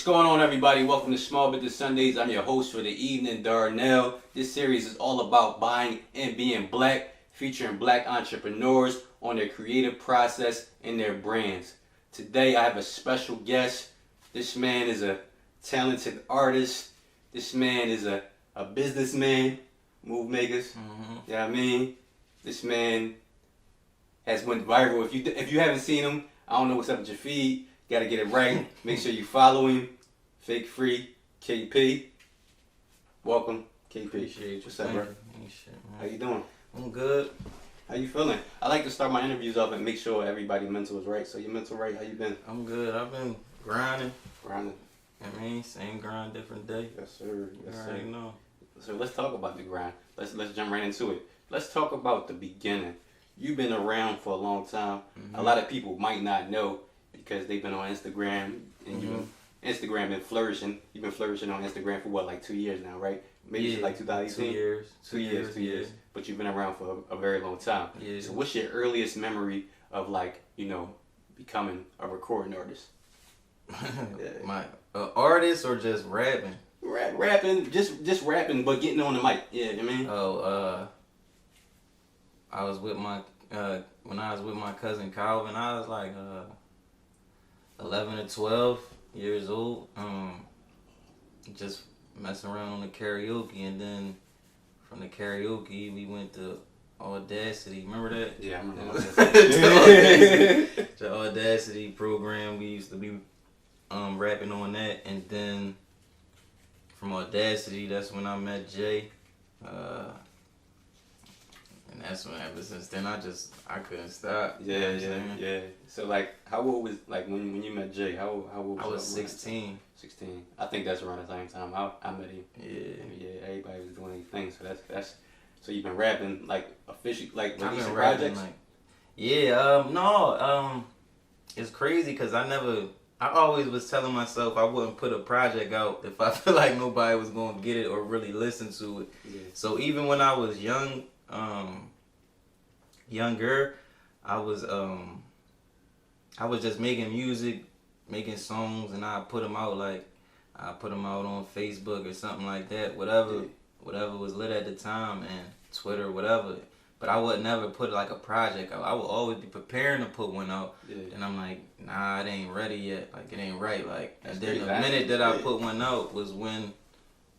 going on, everybody? Welcome to Small Business Sundays. I'm your host for the evening, Darnell. This series is all about buying and being black, featuring black entrepreneurs on their creative process and their brands. Today, I have a special guest. This man is a talented artist. This man is a businessman, move makers. You know what I mean? This man has went viral. If you haven't seen him, I don't know what's up with your feed. Gotta get it right. Make sure you follow him. Fake Free KP. Welcome, KP. Appreciate you. What's up, bro? How you doing? I'm good. How you feeling? I like to start my interviews off and make sure everybody's mental is right. So your mental right? How you been? I'm good. I've been grinding. Grinding. I mean, same grind, different day. Yes, sir. Yes, You sir. already know. So let's talk about the grind. Let's jump right into it. Let's talk about the beginning. You've been around for a long time. A lot of people might not know because they've been on Instagram and Instagram been flourishing. You've been flourishing on Instagram for what, like 2 years now, right? Maybe since like 2018. 2 years. 2 years. 2 years. But you've been around for a very long time. Yeah. So what's your earliest memory of becoming a recording artist? My artist or just rapping? Rapping, just rapping, but getting on the mic. Yeah, you know what I mean? I was with my when I was with my cousin Calvin. I was like 11 or 12 years old. Just messing around on the karaoke, and then from the karaoke we went to Audacity. Remember that? Yeah, I remember the Audacity program. We used to be rapping on that, and then from Audacity, that's when I met Jay. And that's when, ever since then, I couldn't stop. Yeah. So like, how old was when you met Jay? How old was I was 16. 16. I think that's around the same time I met him. Yeah. Everybody was doing these things. So that's. So you've been rapping like officially, like I've releasing been rapping projects. It's crazy because I always was telling myself I wouldn't put a project out if I feel like nobody was gonna get it or really listen to it. Yeah. So even when I was younger, I was just making music, making songs, and I put them out on Facebook or something like that, whatever was lit at the time, and Twitter, whatever. But I would never put like a project out. I would always be preparing to put one out, and I'm like, nah, it ain't ready yet. Like, it ain't right. Like, and then the minute that I put one out was when, you know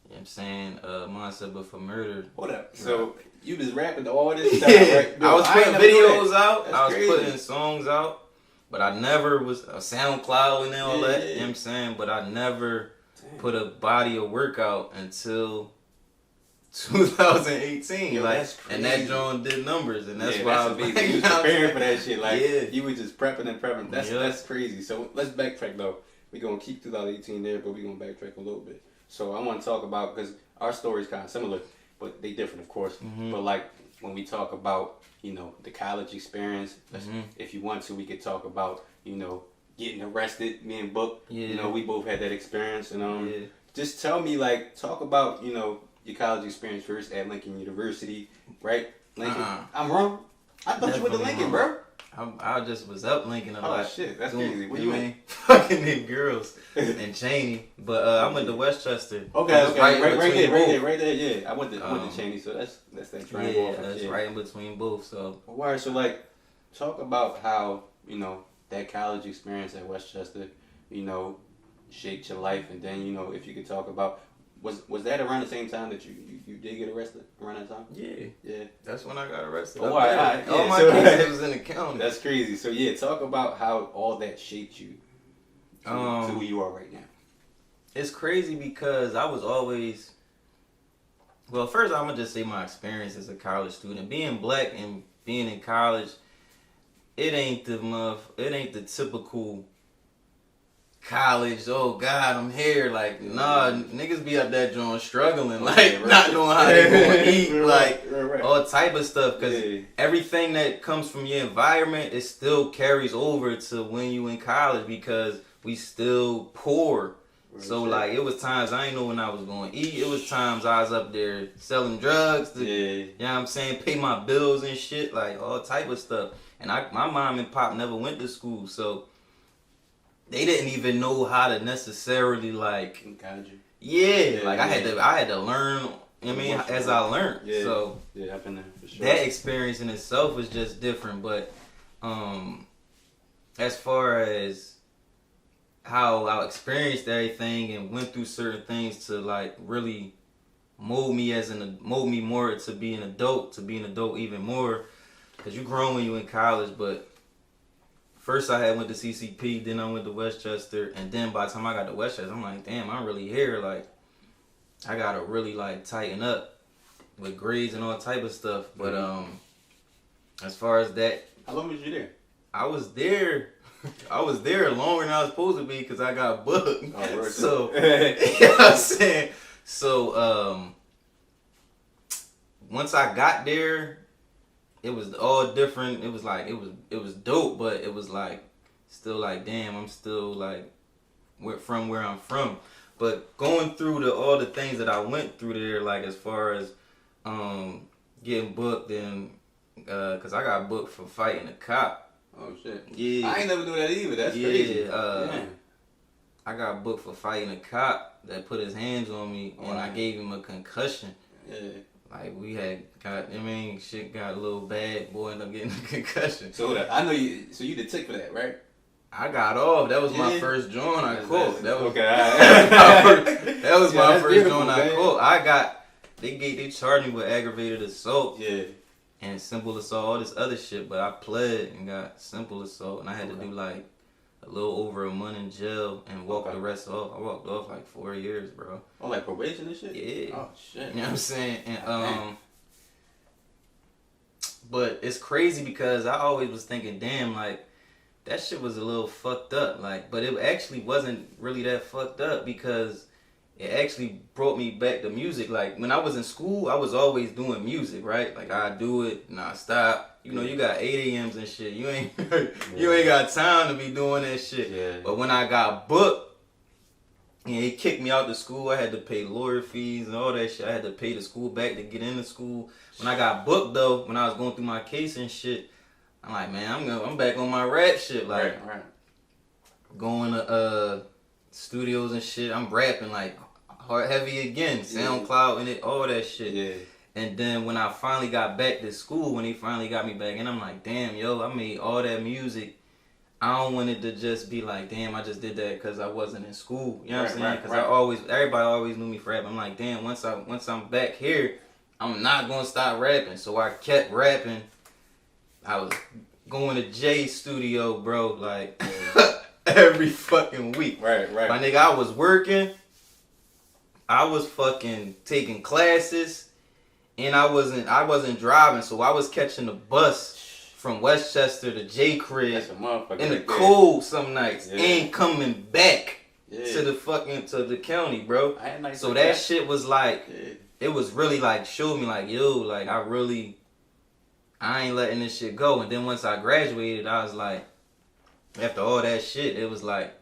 what I'm saying, Monster for Murder. Hold up. So you was rapping all this time, right? I was putting videos out. That's I was crazy. putting songs out. But I never was a SoundCloud and all that. You know what I'm saying? But I never put a body of work out until 2018. Yo, like, that's crazy. and that John did numbers, and that's why I was amazing. like, You was preparing for that shit. Like, you was just prepping and prepping. That's crazy. So let's backtrack though. We're gonna keep 2018 there, but we're gonna backtrack a little bit. So I want to talk about, because our story is kind of similar, but they different, of course. But like when we talk about, the college experience, if you want to, we could talk about, getting arrested, me and Book. We both had that experience, and just tell me, talk about, your college experience first at Lincoln University, right? Lincoln. I'm wrong. I thought you went to Lincoln, bro. I just was up Lincoln a lot. Oh shit, that's crazy. Where you went? Fucking them girls and Cheney, but I went to Westchester. Okay, right there. Yeah, I went to Cheney, so that's that triangle. Yeah, that's right in between both. So, alright, so talk about how that college experience at Westchester, shaped your life, and then if you could talk about. Was that around the same time that you did get arrested? Around that time? Yeah. That's when I got arrested. Oh, all right. All my cases was in the county. That's crazy. So talk about how all that shaped you to who you are right now. It's crazy because I was always. Well, first I'm gonna just say my experience as a college student, being black and being in college. It ain't the typical. College, oh God, I'm here. Like, nah, niggas be up that joint struggling, not knowing how they gonna eat, all type of stuff. Cause everything that comes from your environment, it still carries over to when you in college because we still poor. So it was times I ain't know when I was gonna eat. It was times I was up there selling drugs to, you know what I'm saying, pay my bills and shit, like all type of stuff. And my mom and pop never went to school, so they didn't even know how to necessarily like. Guide you. Yeah, like I had to learn. I mean, as I learned. Yeah. So yeah, I've been there for sure. that experience in itself was just different. But as far as how I experienced everything and went through certain things to like really mold me more to be an adult even more. Cause you grown when you in college, but first I went to CCP, then I went to Westchester, and then by the time I got to Westchester, I'm like, damn, I'm really here. Like, I gotta really like tighten up with grades and all type of stuff. But as far as that, how long was you there? I was there longer than I was supposed to be because I got booked. Oh, so you know what I'm saying. So once I got there, it was all different. It was like it was dope, but it was like still like, damn, I'm still like from where I'm from. But going through all the things that I went through there, like as far as getting booked and cause I got booked for fighting a cop. Oh shit. Yeah. I ain't never knew that either. That's crazy. I got booked for fighting a cop that put his hands on me, and I gave him a concussion. Yeah. Like shit got a little bad. Boy ended up getting a concussion. So I know you. So you the tick for that, right? I got off. That was my first joint I caught. That was okay. that was my first joint I caught. They charged me with aggravated assault. Yeah. And simple assault, all this other shit, but I pled and got simple assault, and I had to do like a little over a month in jail and walk the rest off. I walked off like 4 years, bro. Oh, like probation and shit? Yeah. Oh shit. You know what I'm saying? And but it's crazy because I always was thinking, damn, like that shit was a little fucked up, like, but it actually wasn't really that fucked up because it actually brought me back to music. Like when I was in school, I was always doing music, right? Like I do it nonstop. You know, you got 8 a.m.s and shit. You ain't got time to be doing that shit. Yeah. But when I got booked, and he kicked me out of school, I had to pay lawyer fees and all that shit. I had to pay the school back to get into school. When I got booked though, when I was going through my case and shit, I'm like, man, I'm back on my rap shit. Like right. Going to studios and shit. I'm rapping like hard heavy again, SoundCloud and all that shit. Yeah. And then when I finally got back to school, when they finally got me back in, I'm like, damn, yo, I made all that music. I don't want it to just be like, damn, I just did that because I wasn't in school. You know what I'm saying? Because everybody always knew me for rap. I'm like, damn, once I'm back here, I'm not gonna stop rapping. So I kept rapping. I was going to Jay's studio, bro, like every fucking week. Right. My nigga, I was working. I was fucking taking classes, and I wasn't driving, so I was catching the bus from Westchester to J Crib in the cold some nights, and coming back to the county, bro. So that shit was like, it was really like showed me like, yo, like I ain't letting this shit go. And then once I graduated, I was like, after all that shit, it was like,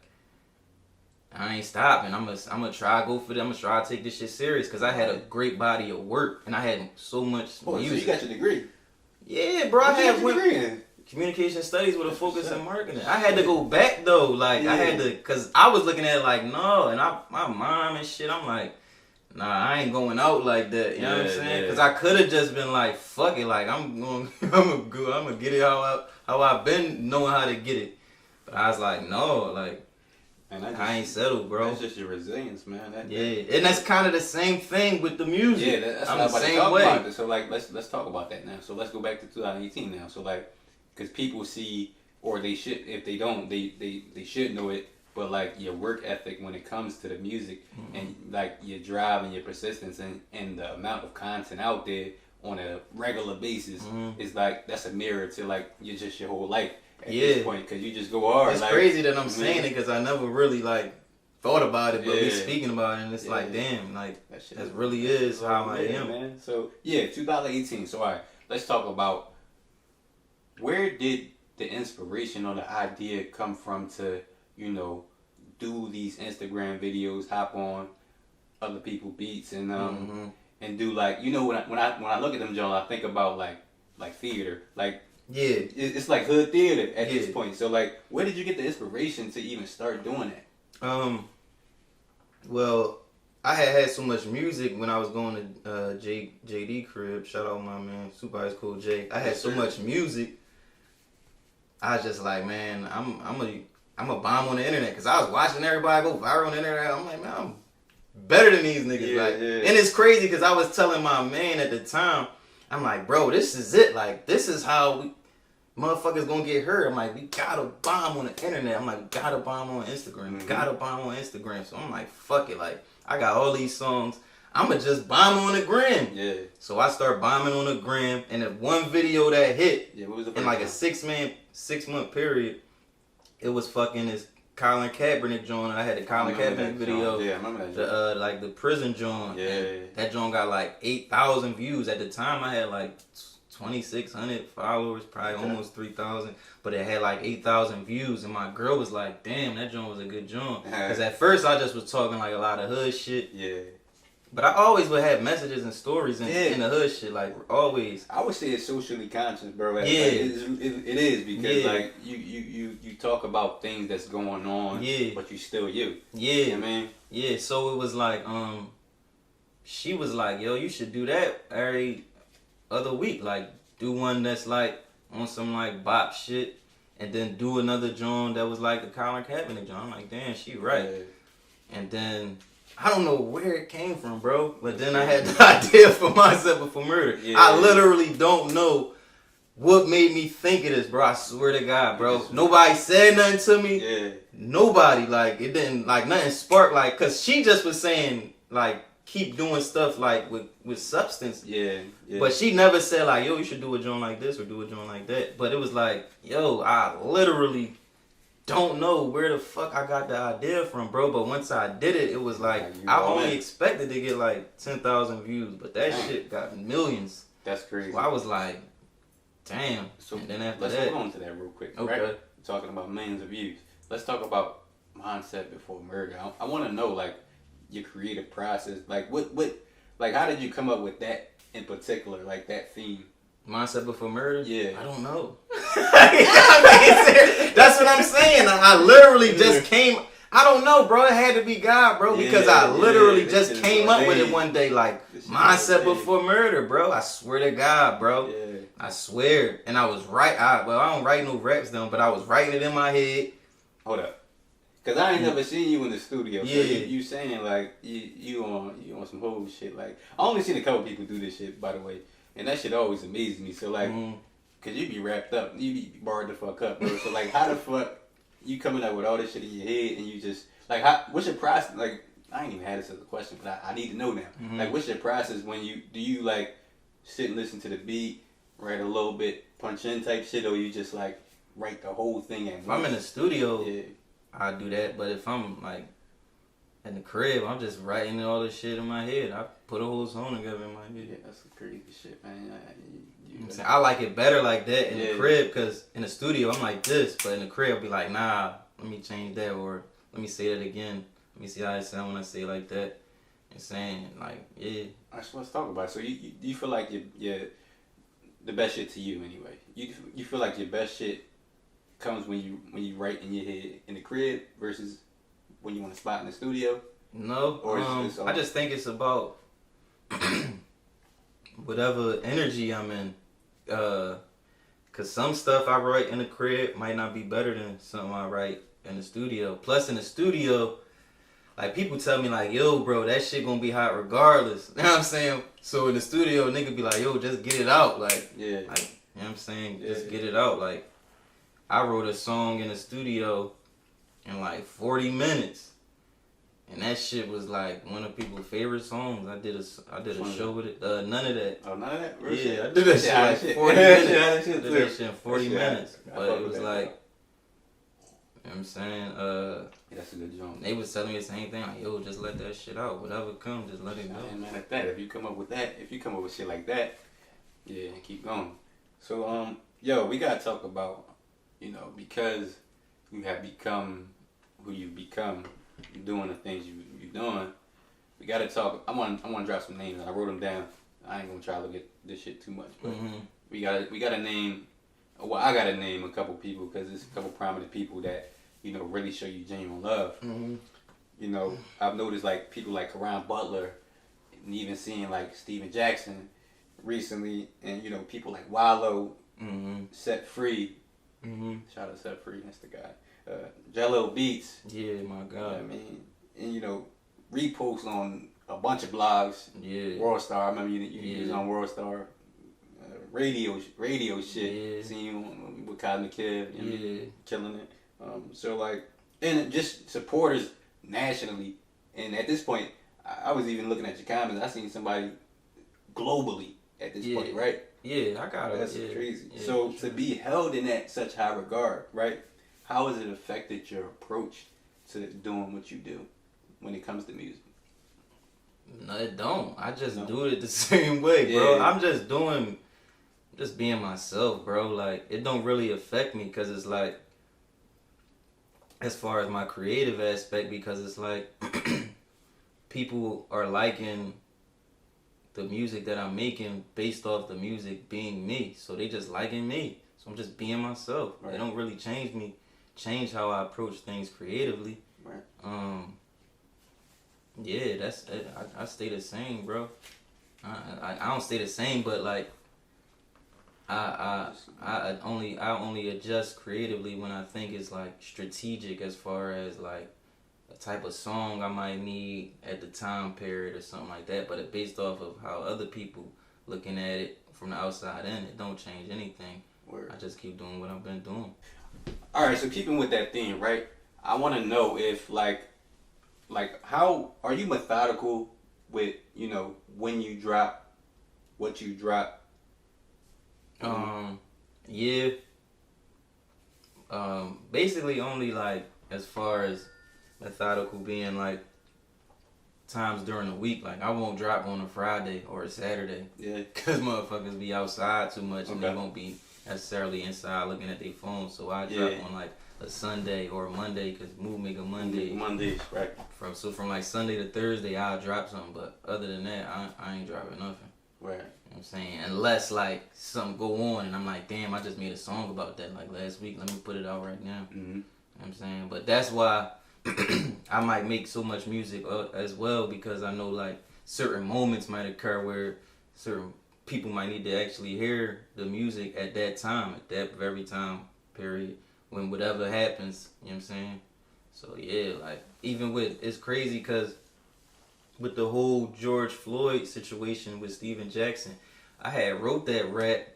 I ain't stopping. I'm gonna try to go for it. I'm gonna try to take this shit serious because I had a great body of work and I had so much music. So you got your degree? Yeah, bro. I had communication studies with a focus in marketing. I had to go back though. Like I had to, cause I was looking at it like no, and my mom and shit. I'm like, nah, I ain't going out like that. You know what I'm saying? Cause I could have just been like, fuck it. Like I'm gonna get it how I've been knowing how to get it. But I was like, no, like. I ain't settled, bro. That's just your resilience, man. And that's kind of the same thing with the music. Yeah, that's what I'm about to talk about. So like, let's talk about that now. So let's go back to 2018 now. So like, because people see, or they should, if they don't, they should know it. But like your work ethic when it comes to the music, and like your drive and your persistence and the amount of content out there on a regular basis is like that's a mirror to like your whole life. At this point, because you just go hard. It's like, crazy that I'm saying it because I never really like thought about it, but we speaking about it, and it's like, damn, like that really is how I am. Man. So 2018. So all right, let's talk about where did the inspiration or the idea come from to do these Instagram videos, hop on other people's beats, and and do like when I look at them, John, I think about like theater, like. Yeah. It's like hood theater at this point. So like, where did you get the inspiration to even start doing that? Well, I had so much music when I was going to JD crib. Shout out my man, Super Ice Cool J. I had so much music. I was just like, man, I'm a bomb on the internet, because I was watching everybody go viral on the internet. I'm like, man, I'm better than these niggas. And it's crazy because I was telling my man at the time, I'm like, bro, this is it. Like, this is how we motherfuckers gonna get hurt. I'm like, we gotta bomb on the internet. I'm like, we gotta bomb on Instagram. We gotta bomb on Instagram. So I'm like, fuck it. Like, I got all these songs. I'ma just bomb on the gram. Yeah. So I start bombing on the gram, and the one video that hit what was the in like a 6 month period, it was fucking this Colin Kaepernick joint. I had the Colin Kaepernick video. Yeah, I remember that joint. Like the prison joint. Yeah. That joint got like 8,000 views. At the time, I had like 2,600 followers, probably almost 3,000. But it had like 8,000 views, and my girl was like, "Damn, that joint was a good joint." Because at first I just was talking like a lot of hood shit. Yeah. But I always would have messages and stories in the hood shit, like always. I would say it's socially conscious, bro. Like, yeah, it is because like you talk about things that's going on, but you still you. Yeah, you know what I mean, yeah. So it was like, she was like, "Yo, you should do that every other week. Like, do one that's like on some like bop shit, and then do another joint that was like the Colin Kaepernick joint." I'm like, damn, she right. Yeah. And then I don't know where it came from, bro. But then I had the idea for Mindset Before Murder. Yeah. I literally don't know what made me think of this, bro. I swear to God, bro. Nobody said nothing to me. Yeah. Nobody, like, it didn't, like, nothing sparked, like, because she just was saying, like, keep doing stuff, like, with substance. Yeah. But she never said, like, yo, you should do a joint like this or do a joint like that. But it was like, yo, I literally don't know where the fuck I got the idea from, bro. But once I did it, it was like, I only expected to get like 10,000 views, but that shit got millions. That's crazy. So I was like, damn. So and then after let's that, move on to that real quick. Okay. Right? Talking about millions of views. Let's talk about Mindset Before Murder. I want to know, like, your creative process. Like, like, how did you come up with that in particular, like that theme? Mindset Before Murder? Yeah. I don't know. That's what I'm saying. I literally just came. I don't know, bro. It had to be God, bro, because I literally just came up with it one day, like, Mindset Before Murder, bro. I swear to God, bro. Yeah. I swear. And I was right. I don't write no raps down, but I was writing it in my head. Hold up. Cause I ain't never seen you in the studio. So yeah. You saying like you on some whole shit. Like, I only seen a couple people do this shit, by the way. And that shit always amazes me. So like, cause you be wrapped up, you be barred the fuck up, bro. So like, how the fuck you coming up with all this shit in your head and you just like, what's your process? Like, I ain't even had this as a question, but I need to know now. Like, what's your process when do you like sit and listen to the beat, write a little bit, punch in type shit, or you just like write the whole thing at once? If I'm in the studio, I do that. But if I'm like in the crib, I'm just writing all this shit in my head. I put a whole song together in my head. Yeah, that's some crazy shit, man. I like it better like that in the crib, because in the studio I'm like this, but in the crib I'll be like, nah, let me change that, or let me say that again. Let me see how it sound when I say it like that. And saying like, Let's talk about it. So you feel like you're the best shit to you anyway. You feel like your best shit comes when you write in your head in the crib versus when you want to spot in the studio? No, or I just think it's about whatever energy I'm in. Cause some stuff I write in the crib might not be better than something I write in the studio. Plus in the studio, like, people tell me like, yo, bro, that shit gonna be hot regardless. You know what I'm saying? So in the studio, nigga be like, yo, just get it out. Like, like, you know what I'm saying? Just get it out. Like, I wrote a song in the studio in like 40 minutes. And that shit was like one of people's favorite songs. I did a show with it. None of that. Oh, none of that? I did that shit like 40 minutes. I did that shit in 40 minutes. But it was like, you know what I'm saying? That's a good job. They was telling me the same thing. Like, yo, just let that shit out. Whatever comes, just let it go. I ain't mad at that. If you come up with shit like that, keep going. So, yo, we gotta talk about, because you have become who you've become, doing the things you're doing. We gotta talk. I want to drop some names. I wrote them down. I ain't gonna try to look at this shit too much, but we gotta name Well, I gotta name a couple people because there's a couple prominent people that really show you genuine love. I've noticed like people like Karan Butler, and even seeing like Steven Jackson recently, and people like Wallow, Set Free. Shout out Set Free, that's the guy. Jello Beats. Yeah, my God. I mean, and repost on a bunch of blogs. Yeah. World Star. I remember you was on World Star. Radio shit. Yeah. Seeing you with Cosmic Kid. Killing it. So like, and just supporters nationally. And at this point, I was even looking at your comments. I seen somebody globally at this point, right? Yeah, I got it. That's crazy. Yeah, so to be held in that such high regard, right? How has it affected your approach to doing what you do when it comes to music? No, it don't. I just do it the same way, bro. I'm just being myself, bro. Like, it don't really affect me because it's like, as far as my creative aspect, because it's like people are liking the music that I'm making based off the music being me. So they just liking me. So I'm just being myself. Right. It don't really change how I approach things creatively. Right. Yeah, that's it. I stay the same, bro. I don't stay the same, but like I only adjust creatively when I think it's like strategic, as far as like a type of song I might need at the time period or something like that. But it based off of how other people looking at it from the outside in, it don't change anything. Word. I just keep doing what I've been doing. All right, so keeping with that theme, right? I want to know if like how are you methodical with when you drop, what you drop? Yeah. Basically only like as far as methodical being like times during the week. Like I won't drop on a Friday or a Saturday. Yeah. Cause motherfuckers be outside too much and they won't be necessarily inside looking at their phone. So I drop on like a Sunday or a Monday, cause Move make a Monday. Mondays, right? From like Sunday to Thursday I'll drop something, but other than that I ain't dropping nothing. Right. You know what I'm saying? Unless like something go on and I'm like, damn, I just made a song about that like last week. Let me put it out right now. You know what I'm saying? But that's why I might make so much music as well, because I know like certain moments might occur where certain people might need to actually hear the music at that time, at that very time period, when whatever happens. You know what I'm saying? So yeah, like even with, it's crazy because with the whole George Floyd situation with Steven Jackson, I had wrote that rap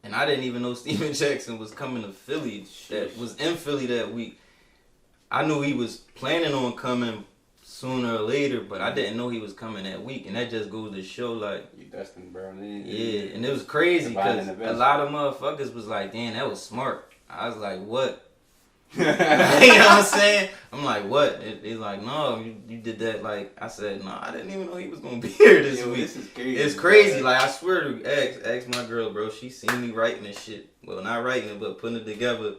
and I didn't even know Steven Jackson was coming to Philly, that was in Philly that week. I knew he was planning on coming sooner or later, but I didn't know he was coming that week, and that just goes to show like you destined, bro. Yeah, and it was crazy because a lot of motherfuckers was like, damn, that was smart. I was like, what? You know what I'm saying? I'm like, what? It's like, no, you did that. Like, I said, no, I didn't even know he was gonna be here this week. This is crazy. It's crazy. Like, I swear to ask my girl, bro. She seen me writing this shit. Well, not writing it, but putting it together.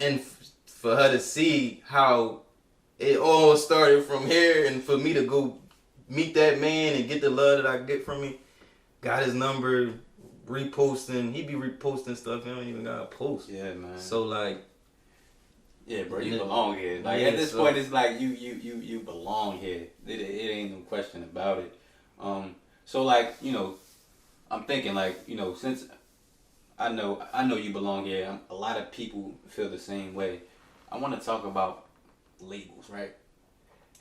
And for her to see how it all started from here, and for me to go meet that man and get the love that I get from him, got his number, reposting. He be reposting stuff. He don't even gotta post. Yeah, man. So like. Yeah, bro, you belong here. Like at this point, it's like you belong here. It ain't no question about it. So like I'm thinking like since I know you belong here. A lot of people feel the same way. I want to talk about labels, right?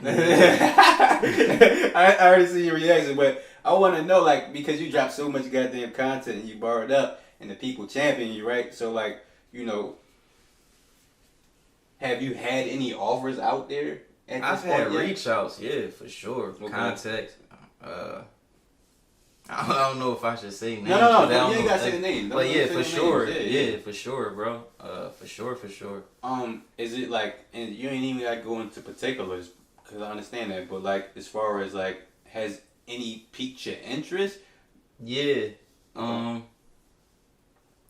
I already see your reaction, but I want to know like, because you drop so much goddamn content and you bar it up and the people champion you, right? So like have you had any offers out there at this I've point had yet? reach outs, yeah, for sure. Okay. Contacts. I don't know if I should say names. No, you ain't gotta say the name. But yeah, for sure. Yeah, for sure, bro. For sure. Is it like, and you ain't even gotta go into particulars because I understand that, but like as far as like, has any piqued your interest? Yeah. Okay.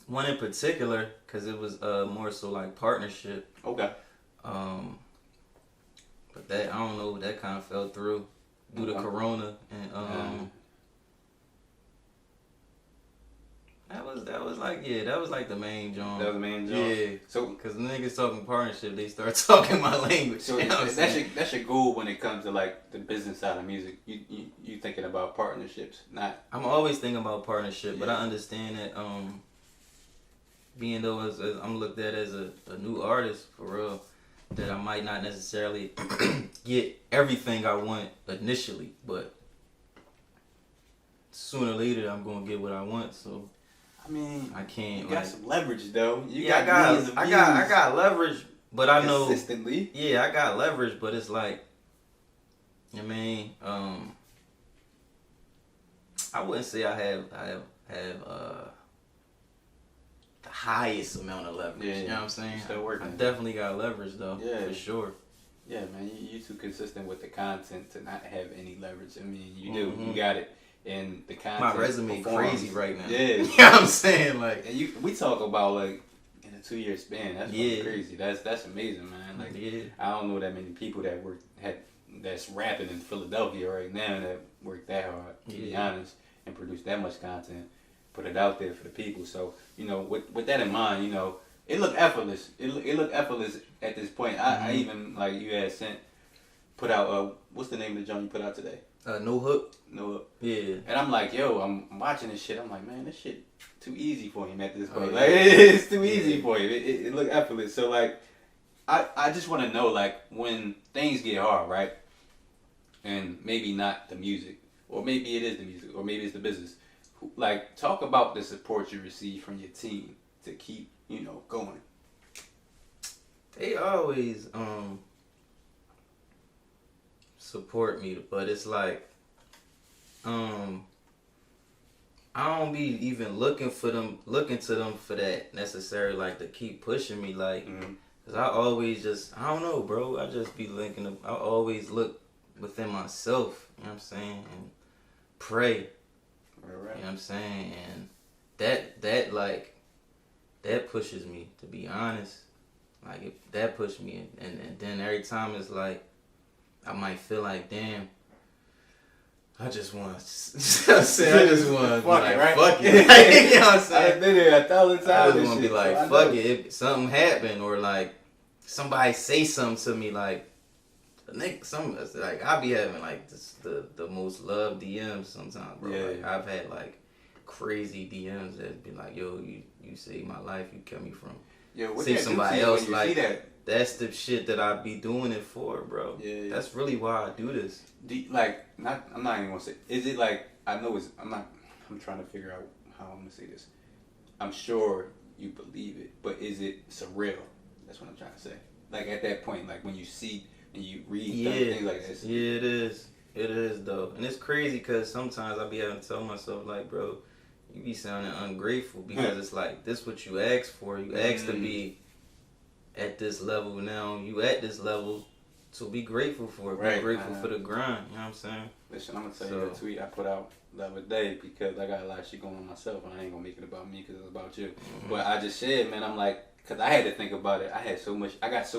One in particular, because it was more so like partnership. Okay. But that, I don't know, that kind of fell through due to Corona, and That was like the main joint. That was the main joint. Yeah. So, cause niggas talking partnership, they start talking my language. so you know that's your goal when it comes to like the business side of music. You thinking about partnerships, not. I'm always thinking about partnership, but Yeah. I understand that being though as I'm looked at as a new artist for real, that I might not necessarily get everything I want initially, but sooner or later I'm gonna get what I want. So I mean, I can't. you got some leverage though. I got leverage, but I know consistently. Yeah, I got leverage, but it's like, I mean, I wouldn't say I have the highest amount of leverage. Yeah, you know what I'm saying? Still working. I definitely got leverage though. Yeah. For sure. Yeah, man, you too consistent with the content to not have any leverage. I mean, you do. Mhm. You got it. And the content. My resume performs. crazy right now. Yeah. You know what I'm saying? Like, And we talk about like in a 2-year span. That's really Yeah. crazy. That's amazing, man. Like yeah. I don't know that many people that that's rapping in Philadelphia right now that work that hard, to be Yeah. honest, and produce that much content, put it out there for the people. So, you know, with that in mind, you know, it looked effortless. It looked effortless at this point. I even, like, you had put out, what's the name of the joint you put out today? No hook. No Hook. Yeah. And I'm like, yo, I'm watching this shit. I'm like, man, this shit too easy for him at this point. Oh, yeah. Like, it's too Yeah. easy for him. It looked effortless. So, like, I just want to know, like, when things get hard, right? And maybe not the music, or maybe it is the music, or maybe it's the business. Like, talk about the support you receive from your team to keep, you know, going. They always support me, but it's like I don't be even looking to them for that necessarily, like to keep pushing me, like, cause I always just, I don't know, bro. I just be I always look within myself, you know what I'm saying, and pray. Right. You know what I'm saying, and that pushes me, to be honest. Like, that pushed me, and then every time it's like, I might feel like, damn, I just want to, Fuck it, right? fuck it. Like, you know what I'm saying? I've been there 1,000 times. I just want to be like, so fuck it. If something happened, or like somebody say something to me, like, like I be having like the most love DMs sometimes, bro. Yeah. Like, I've had like crazy DMs that be like, yo, you saved my life, you kept me from see somebody else. Like, that's the shit that I be doing it for, bro. Yeah. That's really why I do this. I'm not even gonna say. Is it like, I'm trying to figure out how I'm gonna say this. I'm sure you believe it, but is it surreal? That's what I'm trying to say. Like, at that point, like when you see and you read things like this. Yeah, it is. It is though, and it's crazy because sometimes I be having to tell myself, like, bro, you be sounding ungrateful, because it's like, this what you asked for. You asked to be at this level. Now you at this level, so be grateful for it. Right. Be grateful for the grind. You know what I'm saying? Listen, I'm gonna tell you a tweet I put out the other day, because I got a lot of shit going on myself, and I ain't gonna make it about me because it's about you. But I just said, man, I'm like, because I had to think about it. I got so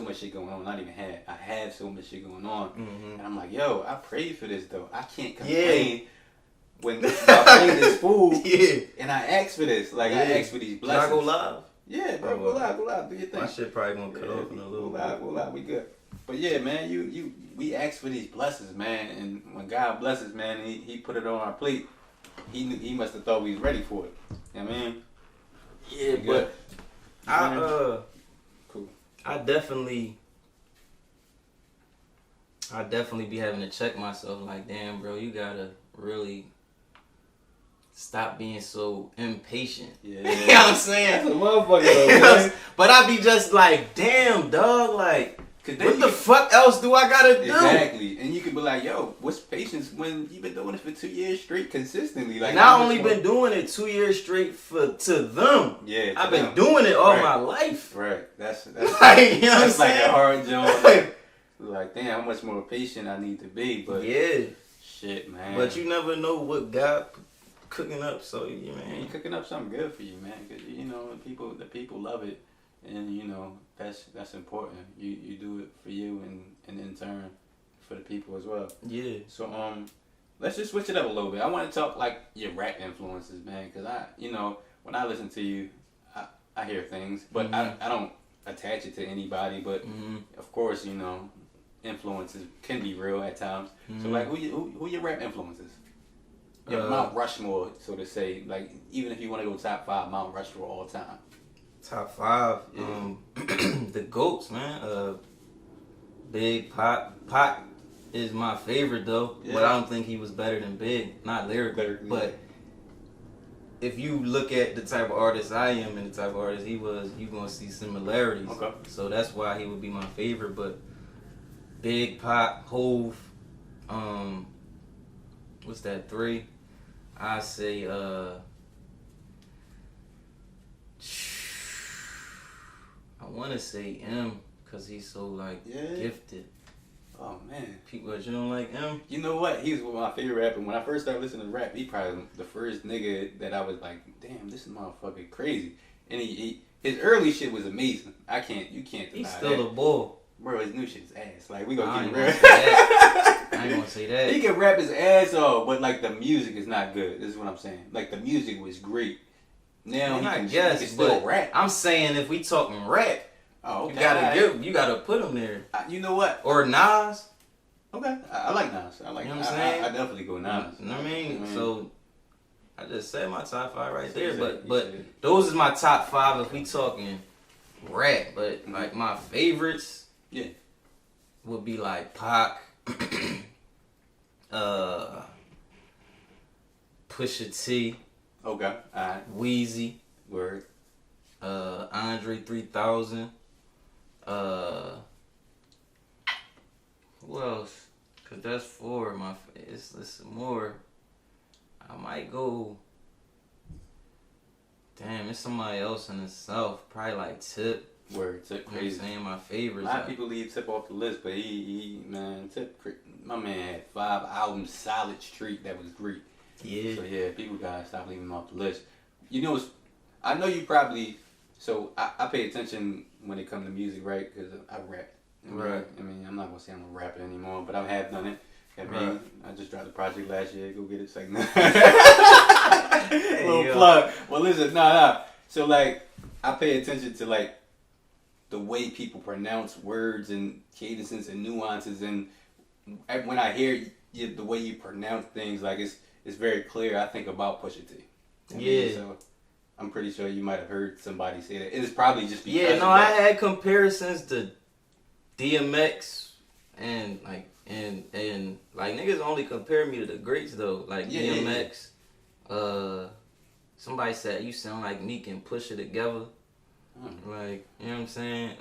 much shit going on. I had so much shit going on. And I'm like, yo, I prayed for this though. I can't complain when my plate is full. And I asked for this. Like, I asked for these blessings. Can I go live? Yeah, bro, go live, do your thing. My shit probably gonna cut off in a little bit. Go live, we good. But yeah, man, we asked for these blessings, man, and when God blesses, man, he put it on our plate. He must have thought we was ready for it. You know what I mean? Yeah, but cool. I definitely be having to check myself, like, damn, bro, you gotta really stop being so impatient. Yeah. You know what I'm saying? That's a motherfucker though, man. But I be just like, damn, dog, like, what the fuck else do I gotta do? Exactly. And you could be like, yo, what's patience when you've been doing it for 2 years straight consistently? Like, and I only been doing it 2 years straight to them. Yeah. I've been doing it all my life. Right. That's like, you know what I'm saying? Like a hard job. Like, damn, how much more patient I need to be. But yeah. Shit, man. But you never know what God cooking up, so He cooking up something good for you, man. Cause you know the people love it, and you know that's important. You do it for you, and in turn for the people as well. Yeah. So let's just switch it up a little bit. I want to talk like your rap influences, man. Cause when I listen to you, I hear things, but I don't attach it to anybody. But of course, you know, influences can be real at times. So like, who your rap influences? Your Mount Rushmore, so to say. Like, even if you want to go top 5 Mount Rushmore all time. Top 5, the GOATs, man. Big Pac is my favorite though, but I don't think he was better than Big. Not lyrically, but if you look at the type of artist I am and the type of artist he was, you're gonna see similarities. Okay. So that's why he would be my favorite. But Big Pac, Hove, what's that 3? I say I want to say M, because he's so like gifted. Oh man, people, you don't like M? You know what? He was my favorite rapper. When I first started listening to rap, he probably the first nigga that I was like, damn, this is motherfucking crazy. And his early shit was amazing. You can't deny He's still that. a bull. Bro, his new shit's ass. Like, we gonna keep it real. I ain't gonna say that. He can rap his ass off, but like the music is not good. This is what I'm saying. Like, the music was great. Now he can still rap. I'm saying if we talking rap, okay, you gotta put him there. You know what? Or Nas. Okay, I like Nas. I like. You know what I'm saying? I definitely go Nas. You know what I mean? So I just said my top 5 right there. But those is my top 5 if we talking rap. But like my favorites, would be like Pac, Pusha T. Okay, alright. Weezy. Word. Andre 3000. Who else? Cause that's 4. It's some more. I might go. Damn, it's somebody else in the South. Probably like Tip. Word, Tip crazy. You know what I'm saying? My favorites. A lot of people leave Tip off the list, but Tip, my man had 5 albums, solid streak that was great. Yeah. So yeah, people gotta stop leaving him off the list. You know, I know you probably. So I pay attention when it comes to music, right? Because I rap. Right. I mean, I'm not gonna say I'm a rapper anymore, but I have done it. I mean, I just dropped a project last year. Go get it. It's like, little plug. Well, listen, nah. So like, I pay attention to like the way people pronounce words and cadences and nuances, and when I hear the way you pronounce things, like it's very clear. I think about Pusha T. So I'm pretty sure you might have heard somebody say that. It's probably just because. I had comparisons to DMX and niggas only compare me to the greats though. Like DMX. Somebody said you sound like Meek and Pusha together. Like, you know what I'm saying?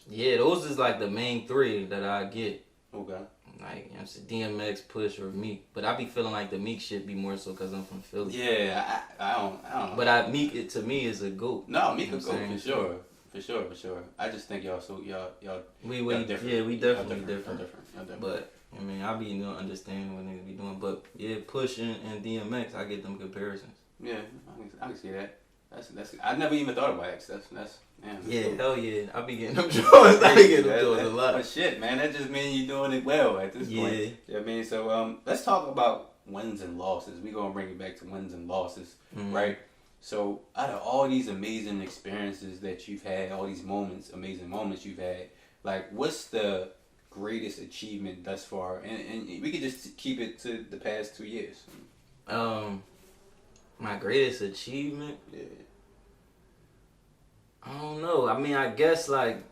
Those is like the main 3 that I get. Okay. Like, you know what I'm saying? DMX, Push, or Meek. But I be feeling like the Meek shit be more so because I'm from Philly. Yeah, I don't. But Meek, it to me is a GOAT. No, Meek a GOAT for sure. I just think y'all we different. We definitely different. But I mean, I be understanding what niggas be doing. But yeah, Push and DMX, I get them comparisons. Yeah, I can see that. That's I never even thought about it. That's man. Yeah, hell yeah. I be getting them joints. I be getting them joints a lot. But shit, man, that just means you're doing it well at this point. Yeah. You know what I mean? So let's talk about wins and losses. We're gonna bring it back to wins and losses, right? So out of all these amazing experiences that you've had, all these amazing moments you've had, like what's the greatest achievement thus far? And we could just keep it to the past 2 years. My greatest achievement? Yeah. I don't know. I mean, I guess like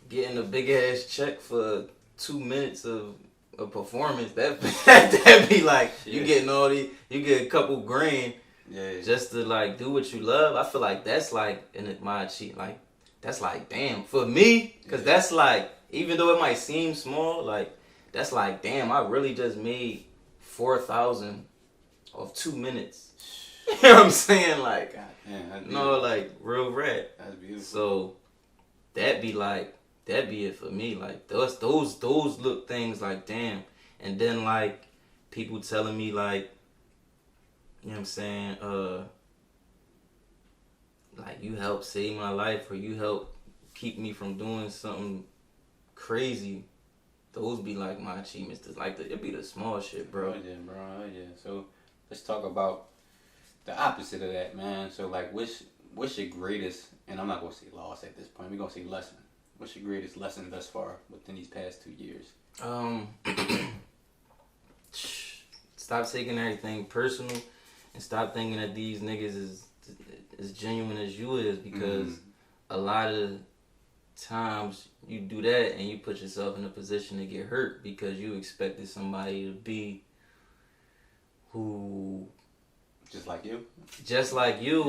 getting a big ass check for 2 minutes of a performance, that'd be like you getting all these, you get a couple grand just to like do what you love. I feel like that's like my achievement. Like that's like damn for me, cause that's like even though it might seem small, like that's like damn I really just made 4,000 of 2 minutes. You know what I'm saying? Like, like real rap. That's beautiful. So that'd be it for me. Like those look things like damn. And then like people telling me like, you know what I'm saying? Like you helped save my life or you helped keep me from doing something crazy. Those be like my achievements. Like it be the small shit, bro. Oh yeah. So let's talk about the opposite of that, man. So like, what's your greatest? And I'm not gonna say loss at this point. We're gonna say lesson. What's your greatest lesson thus far within these past 2 years? Stop taking everything personal, and stop thinking that these niggas is as genuine as you is, because a lot of times you do that and you put yourself in a position to get hurt because you expected somebody to be who just like you,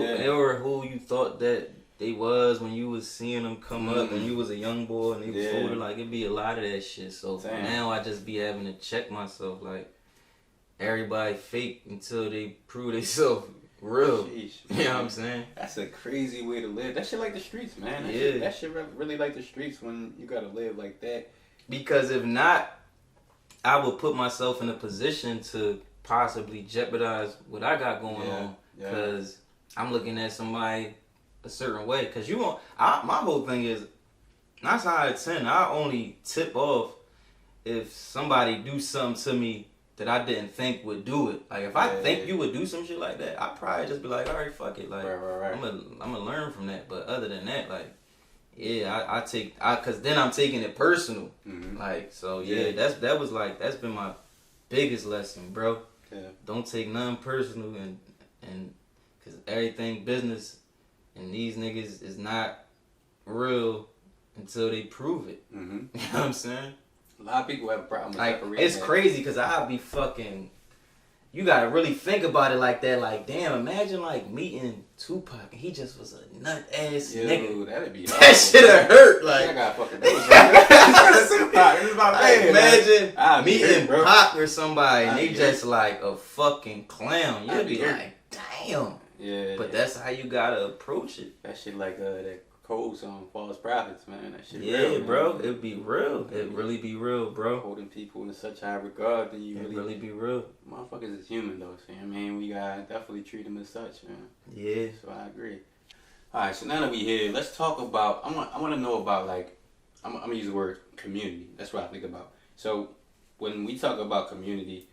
yeah. Or who you thought that they was when you was seeing them come up when you was a young boy and they was older. Like, it'd be a lot of that shit. So now I just be having to check myself, like, everybody fake until they prove themselves real. Sheesh, you know what I'm saying? That's a crazy way to live. That shit like the streets, man. That shit really like the streets when you gotta live like that. Because if not, I would put myself in a position to possibly jeopardize what I got going on. Because I'm looking at somebody a certain way. Because my whole thing is, 9 times out of 10, I only tip off if somebody do something to me that I didn't think would do it. Like, if I think you would do some shit like that, I'd probably just be like, all right, fuck it. Like, right. I'm gonna learn from that. But other than that, like, yeah, cause then I'm taking it personal. Like, so that's been my biggest lesson, bro. Yeah. Don't take nothing personal, and cause everything business, and these niggas is not real until they prove it. You know what I'm saying? A lot of people have a problem with like, it's crazy because I'll be fucking... You gotta really think about it like that. Like, damn, imagine like meeting Tupac and he just was a nut ass nigga. That'd be that shit'd hurt. Like, I got fucking Tupac. This is my man. Imagine meeting Pac or somebody and they just like a fucking clown. You'd be like, damn. Yeah. But that's how you gotta approach it. That shit like that Cole song, False Prophets, man. That shit real. Yeah, bro. It'd be real. It'd really be real, bro. Holding people in such high regard that you really be real. Motherfuckers is human, though. So, I mean, we gotta definitely treat them as such, man. Yeah. So, I agree. Alright, so now that we here, let's talk about, I want to know about, like, I'm going to use the word community. That's what I think about. So, when we talk about community,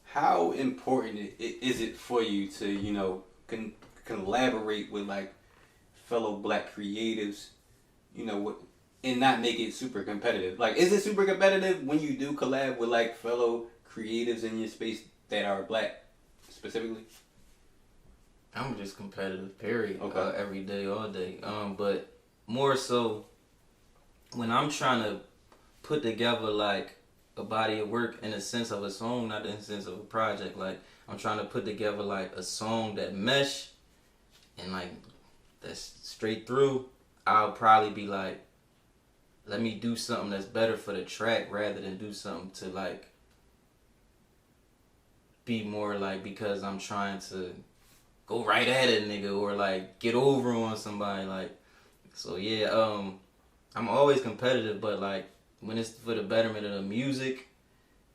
how important is it for you to, you know, collaborate with, like, fellow black creatives, you know, and not make it super competitive? Like, is it super competitive when you do collab with like fellow creatives in your space that are black specifically? I'm just competitive, period. Okay. Every day, all day. But more so when I'm trying to put together like a body of work in the sense of a song, not in the sense of a project. Like, I'm trying to put together like a song that mesh and like that's straight through. I'll probably be like, let me do something that's better for the track rather than do something to like be more like because I'm trying to go right at it, nigga, or like get over on somebody. Like, so yeah, I'm always competitive, but like when it's for the betterment of the music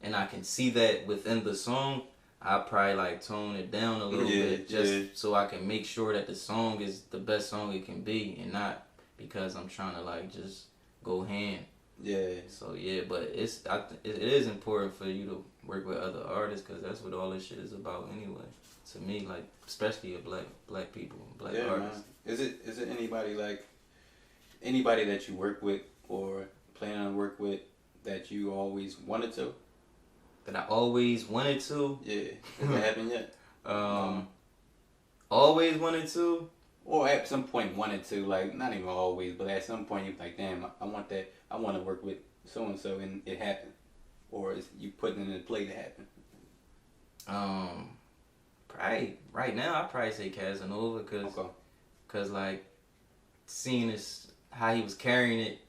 and I can see that within the song, I'll probably like tone it down a little bit just so I can make sure that the song is the best song it can be and not because I'm trying to like just go hand. Yeah. So yeah, but it is important for you to work with other artists because that's what all this shit is about anyway. To me, like especially a black people, black artists. Man. Is it anybody that you work with or plan on work with that you always wanted to? That I always wanted to? Yeah. Has it happened yet? Always wanted to? Or at some point wanted to, like, not even always, but at some point you're like, damn, I want that, I want to work with so-and-so, and it happened. Or is you putting it in play to happen? Probably, right now, I'd probably say Casanova, cause like, seeing this, how he was carrying it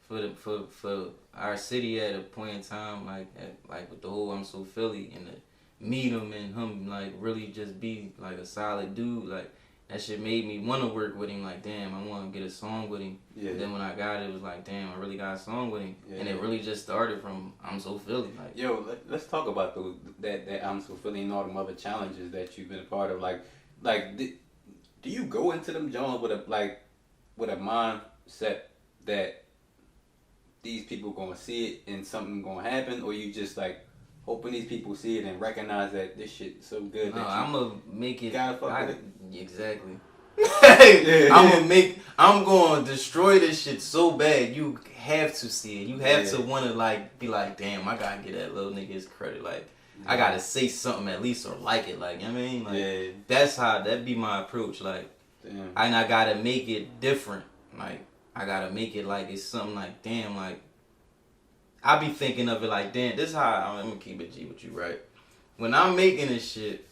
for our city at a point in time, like with the whole I'm So Philly, and to meet him and him like really just be like a solid dude, like that shit made me want to work with him. Like, damn, I want to get a song with him. Yeah. And then when I got it, it was like, damn, I really got a song with him. Yeah. And it really just started from I'm So Philly. Like, yo, let's talk about that I'm So Philly and all them other challenges that you've been a part of. Like, do you go into them Jones with a mindset that these people gonna see it and something gonna happen, or you just like, hoping these people see it and recognize that this shit is so good. No, that I'm gonna make it. gotta fuck with it. Exactly. Yeah. I'm gonna destroy this shit so bad. You have to see it. You have to wanna like be like, damn, I gotta get that little nigga his credit. Like, I gotta say something at least or like it. Like, you know what I mean? Like, that's how that'd be my approach. Like, damn. and I gotta make it different. Like, I gotta make it like it's something like, damn, like I be thinking of it like, damn, this is how I'm gonna keep it G with you, right? When I'm making this shit,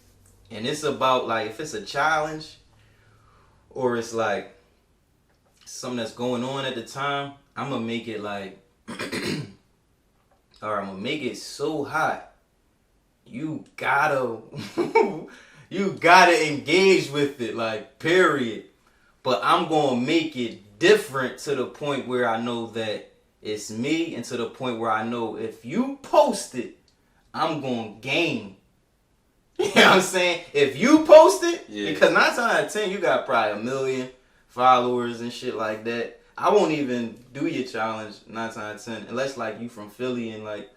and it's about like if it's a challenge, or it's like something that's going on at the time, I'm gonna make it like, or I'm gonna make it so hot. You gotta, you gotta engage with it, like period. But I'm gonna make it different to the point where I know that it's me, and to the point where I know if you post it, I'm gonna gain. You know what I'm saying? If you post it, because 9 times out of 10, you got probably 1 million followers and shit like that. I won't even do your challenge 9 times out of 10 unless like you from Philly and like,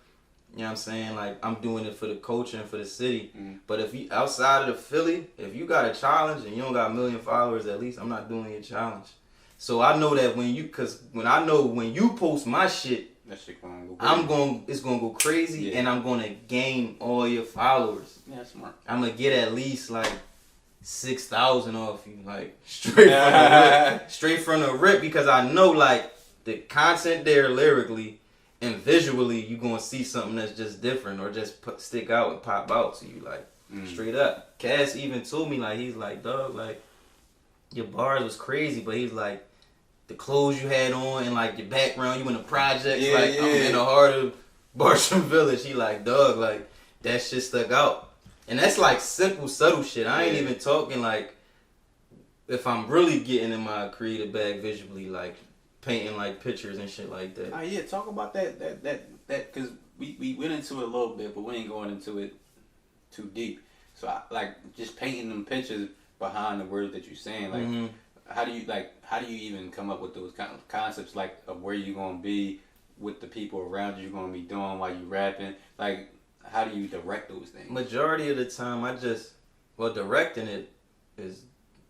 you know what I'm saying? Like I'm doing it for the culture and for the city. But if you outside of the Philly, if you got a challenge and you don't got 1 million followers at least, I'm not doing your challenge. So I know that when you post my shit, that shit gonna go it's gonna go crazy, and I'm gonna gain all your followers. Yeah, that's smart. I'm gonna get at least like 6,000 off you, like straight from the rip, because I know like the content there lyrically and visually, you gonna see something that's just different or just stick out and pop out to you, like straight up. Cass even told me, like, he's like, dog, like your bars was crazy, but he's like, the clothes you had on and like your background, you in the projects, I'm in the heart of Bartram Village. He like, dog, like that shit stuck out. And that's like simple, subtle shit. I ain't even talking like if I'm really getting in my creative bag visually, like painting like pictures and shit like that. Oh yeah, talk about that because we went into it a little bit, but we ain't going into it too deep. So I like just painting them pictures behind the words that you're saying, like. How do you even come up with those kind of concepts, like of where you're gonna be with the people around you're gonna be doing while you rapping? Like, how do you direct those things? Majority of the time, directing it is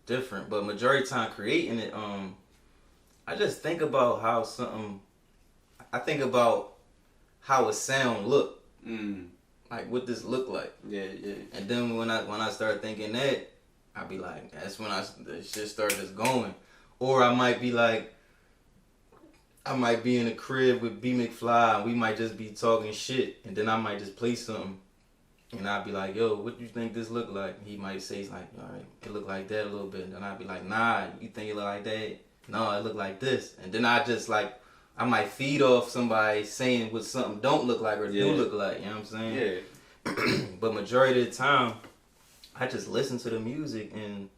different, but majority of the time creating it, I just think about how I think about how a sound look, like what this look like. And then when I start thinking that, I'll be like, that's when the shit starts just going. Or I might be like, I might be in a crib with B McFly and we might just be talking shit, and then I might just play something and I'll be like, yo, what do you think this look like? He might say, like, all right, it look like that a little bit. And then I'll be like, nah, you think it look like that? No, it look like this. And then I just like, I might feed off somebody saying what something don't look like or do look like, you know what I'm saying? Yeah. But majority of the time, I just listen to the music and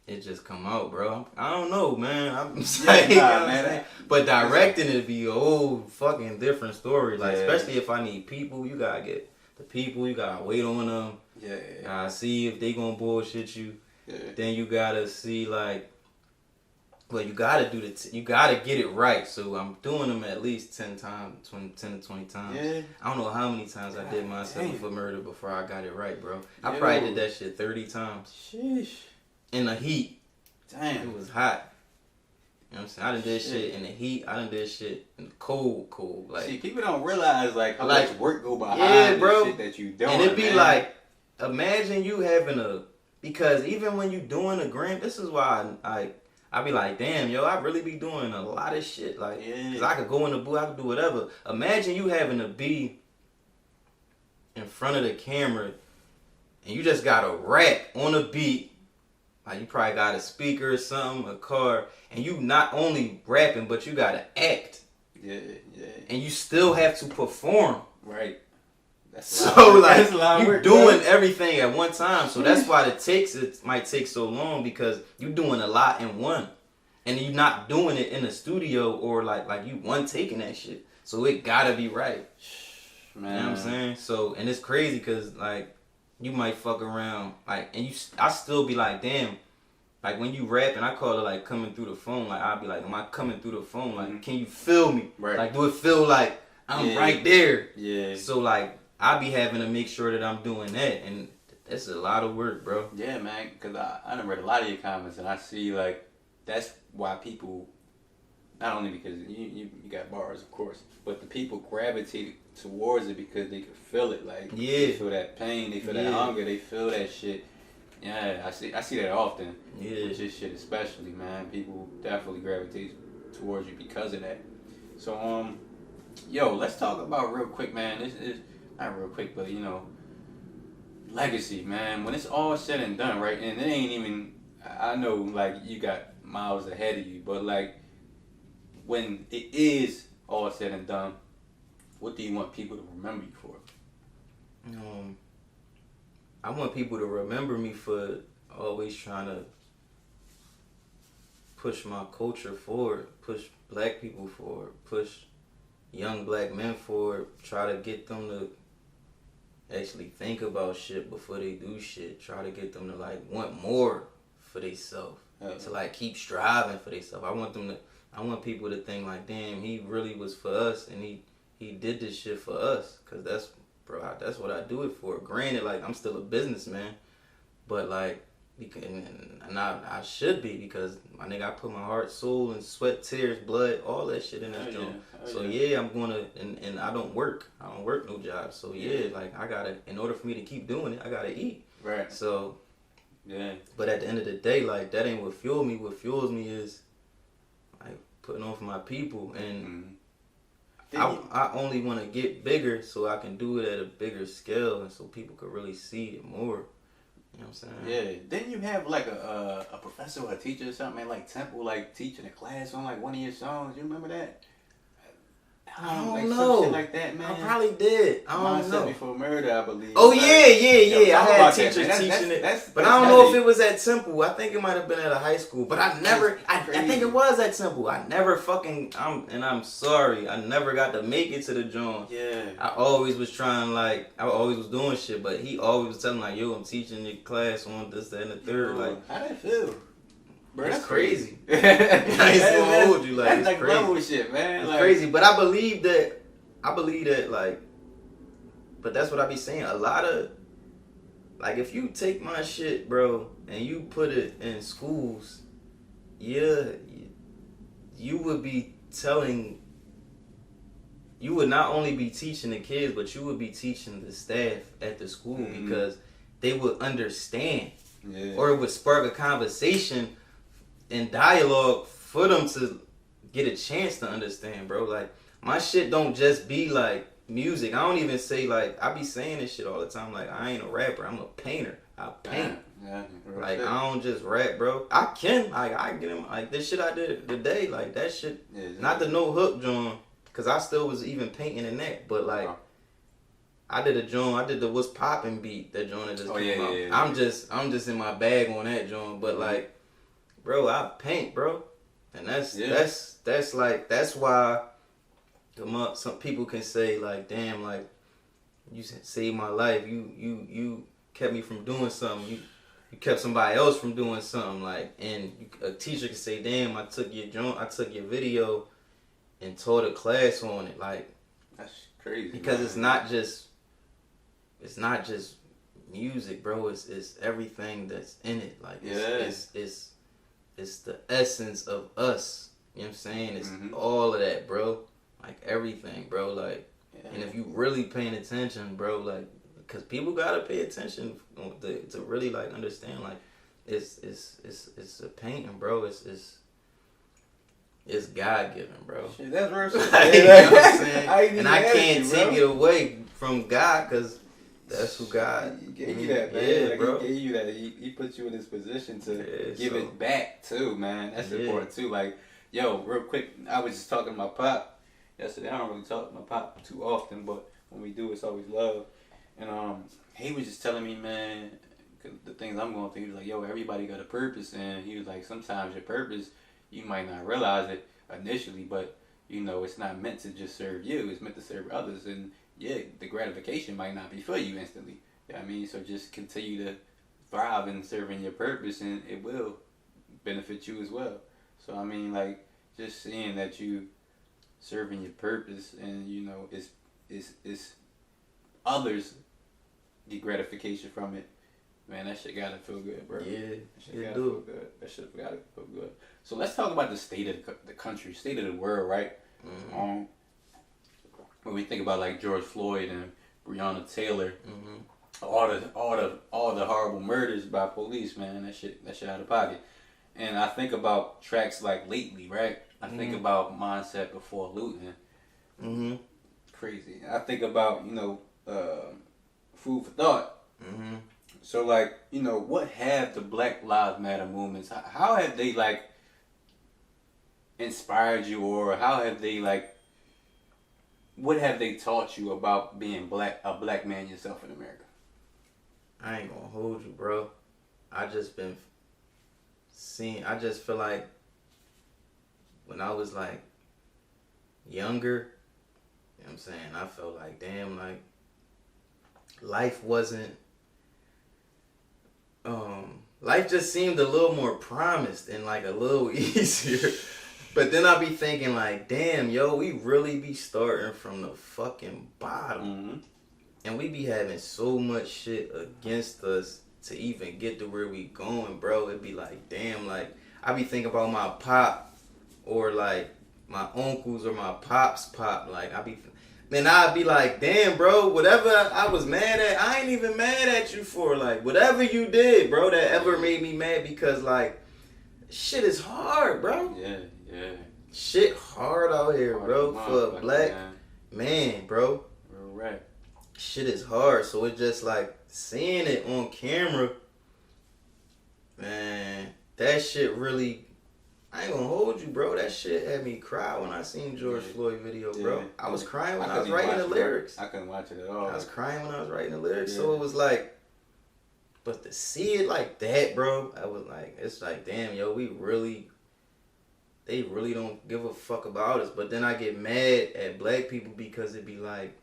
it just come out, bro. I don't know, man. I'm saying, you know what I'm saying? But directing it be a whole fucking different story. Like, especially if I need people, you gotta get the people, you gotta wait on them. You gotta see if they gonna bullshit you. Then you gotta see, like, well, you gotta do you gotta get it right. So I'm doing them at least 10 times, 10 to 20 times. I don't know how many times I did myself for murder before I got it right, bro. I probably did that shit 30 times. Sheesh. In the heat. Damn. It was hot. You know what I'm saying? I done did shit in the heat. I done did shit in the cold. Like, see, people don't realize like how much work go behind the shit that you doing. And it be like, imagine you having because even when you doing a gram, this is why I be like, damn, yo, I really be doing a lot of shit. Like, cause I could go in the booth, I could do whatever. Imagine you having to be in front of the camera and you just got a rap on a beat. Like, you probably got a speaker or something, a car, and you not only rapping, but you gotta act. And you still have to perform. Right. So like you doing everything at one time, so that's why it might take so long, because you doing a lot in one, and you not doing it in the studio or like you one taking that shit. So it gotta be right, man. You know what I'm saying? So, and it's crazy because like you might fuck around like, and I still be like, damn. Like when you rap, and I call it like coming through the phone. Like I'll be like, am I coming through the phone? Like, can you feel me? Right. Like, do it feel like I'm right there. Yeah. So like I be having to make sure that I'm doing that, and that's a lot of work, bro. Yeah, man. Cause I done read a lot of your comments, and I see like that's why people, not only because you got bars, of course, but the people gravitate towards it because they can feel it. Like they feel that pain, they feel that hunger, they feel that shit. Yeah, I see that often. Yeah. With this shit especially, man. People definitely gravitate towards you because of that. So yo, let's talk about real quick, man. This is not real quick, but you know, legacy, man. When it's all said and done, right? And it ain't even. I know, like you got miles ahead of you, but like when it is all said and done, what do you want people to remember you for? I want people to remember me for always trying to push my culture forward, push black people forward, push young black men forward, try to get them to actually think about shit before they do shit, try to get them to like want more for themselves, to like keep striving for themselves. I want people to think like, damn, he really was for us, and he did this shit for us, cause that's what I do it for. Granted, like I'm still a businessman, but like, and I should be, because my nigga, I put my heart, soul, and sweat, tears, blood, all that shit in this joint. So yeah, I'm gonna, and I don't work no job. So yeah, like I gotta, in order for me to keep doing it, I gotta eat. Right. So yeah. But at the end of the day, like that ain't what fuels me. What fuels me is like putting on for my people, and I only want to get bigger so I can do it at a bigger scale, and so people could really see it more. You know what I'm saying? Yeah. Didn't you have like a professor or a teacher or something at like Temple, like teaching a class on like one of your songs? You remember that? I don't like know. Some shit like that, man. I probably did. I don't know. Before Murder, I believe. Oh yeah. I had teachers teaching it, but I don't know if it was at Temple. I think it might have been at a high school, but I think it was at Temple. I never I'm sorry, I never got to make it to the joint. Yeah. I always was trying, like, I always was doing shit, but he always was telling like, yo, I'm teaching your class on this, that, and the third. Like, how that feel? Bro, that's crazy. I ain't gonna hold you, like, that's it's like crazy. level shit, man. It's like, crazy, but I believe that, like, but that's what I be saying. A lot of, like, if you take my shit, bro, and you put it in schools, you would be you would not only be teaching the kids, but you would be teaching the staff at the school, because they would understand, or it would spark a conversation and dialogue for them to get a chance to understand, bro. Like, my shit don't just be like music. I don't even say, like, I be saying this shit all the time, like, I ain't a rapper, I'm a painter. I paint. Like, I don't just rap, bro. I can, like, I get him, like, this shit I did today, like, that shit, not the no hook joint, because I still was even painting in that, but like, I did the What's Poppin' beat, that joint that just came out. I'm just in my bag on that joint, but like, bro, I paint, bro, and that's like, that's why some people can say like, damn, like, you saved my life, you kept me from doing something, you kept somebody else from doing something, like, and a teacher can say, damn, I took your video and taught a class on it. Like, that's crazy, because man. it's not just music, bro. It's everything that's in it. Like, it's the essence of us. You know what I'm saying? It's all of that, bro. Like, everything, bro. Like, and if you really paying attention, bro, like, because people gotta pay attention to really, like, understand. Like, it's a painting, bro. It's God given, bro. Shit, that's real shit. You know what I'm saying? And I can't take it away from God, because that's who God. He gave you that, man. Yeah, like, bro. He gave you that. He put you in this position to give it back too, man. That's important too. Like, yo, real quick, I was just talking to my pop yesterday. I don't really talk to my pop too often, but when we do, it's always love. And he was just telling me, man, the things I'm going through. He was like, yo, everybody got a purpose, and he was like, sometimes your purpose, you might not realize it initially, but you know, it's not meant to just serve you. It's meant to serve others, and yeah, the gratification might not be for you instantly. You know what I mean? So just continue to thrive in serving your purpose, and it will benefit you as well. So I mean, like, just seeing that you serving your purpose, and you know it's others get gratification from it, man, that shit gotta feel good, bro. Yeah, that shit gotta feel good. That shit gotta feel good. So let's talk about the state of the country, state of the world, right? Mm-hmm. When we think about like George Floyd and Breonna Taylor, Mm-hmm. all the horrible murders by police, man, that shit out of pocket. And I think about tracks like Lately, right? I think about Mindset Before Looting. Mm-hmm. Crazy. I think about, Food for Thought. Mm-hmm. So, like, what have the Black Lives Matter movements, how have they, like, inspired you, or how have they, like, what have they taught you about being a black man yourself in America? I ain't gonna hold you, bro. I just feel like when I was like younger, you know what I'm saying, I felt like, damn, like life just seemed a little more promised and like a little easier. But then I be thinking like, damn, yo, we really be starting from the fucking bottom. Mm-hmm. And we be having so much shit against us to even get to where we going, bro. It'd be like, damn, like, I be thinking about my pop or like my uncles or my pop's pop. Like, I'd be like, damn, bro, whatever I was mad at, I ain't even mad at you for. Like, whatever you did, bro, that ever made me mad, because like, shit is hard, bro. Yeah. Shit hard out here, bro, for a black man, bro. Real right. Shit is hard, so it's just like seeing it on camera, man, that shit really, I ain't gonna hold you, bro, that shit had me cry when I seen George Floyd video, bro. I was crying when I was writing the lyrics. I couldn't watch it at all. I was crying when I was writing the lyrics, so it was like, but to see it like that, bro, I was like, it's like, damn, yo, they really don't give a fuck about us. But then I get mad at black people because it be like,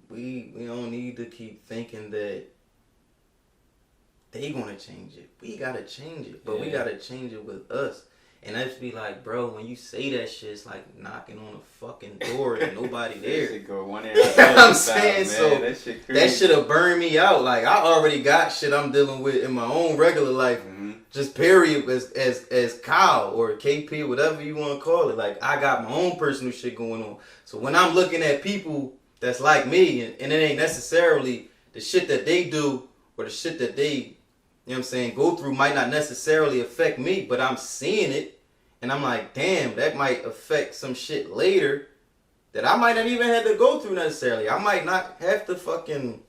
we don't need to keep thinking that they gonna change it. We gotta change it, but we gotta change it with us. And I just be like, bro, when you say that shit, it's like knocking on a fucking door and nobody there. That shit go one ear You know what I'm saying? Man. So that shit'll burn me out. Like, I already got shit I'm dealing with in my own regular life. Mm-hmm. Just period, as Kyle or KP, whatever you want to call it. Like, I got my own personal shit going on. So when I'm looking at people that's like me, and it ain't necessarily the shit that they do or the shit that they, you know what I'm saying, go through might not necessarily affect me, but I'm seeing it, and I'm like, damn, that might affect some shit later that I might not even have to go through necessarily. I might not have to fucking, you know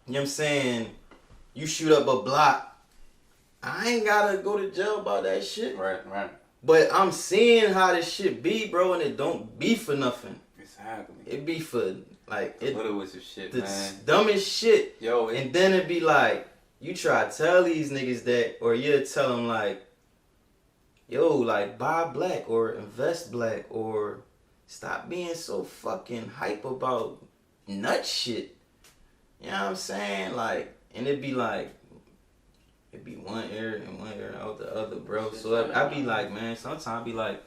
what I'm saying, you shoot up a block, I ain't gotta go to jail about that shit. Right. But I'm seeing how this shit be, bro, and it don't be for nothing. Exactly. It be for, like, it littlest of shit, the man. dumbest shit. Yo, and then it be like, you try to tell these niggas that, or you tell them like, yo, like, buy black or invest black or stop being so fucking hype about nut shit. You know what I'm saying? Like, and it be like, it be one ear and one ear out the other, bro. So I be like, man, sometimes I be like,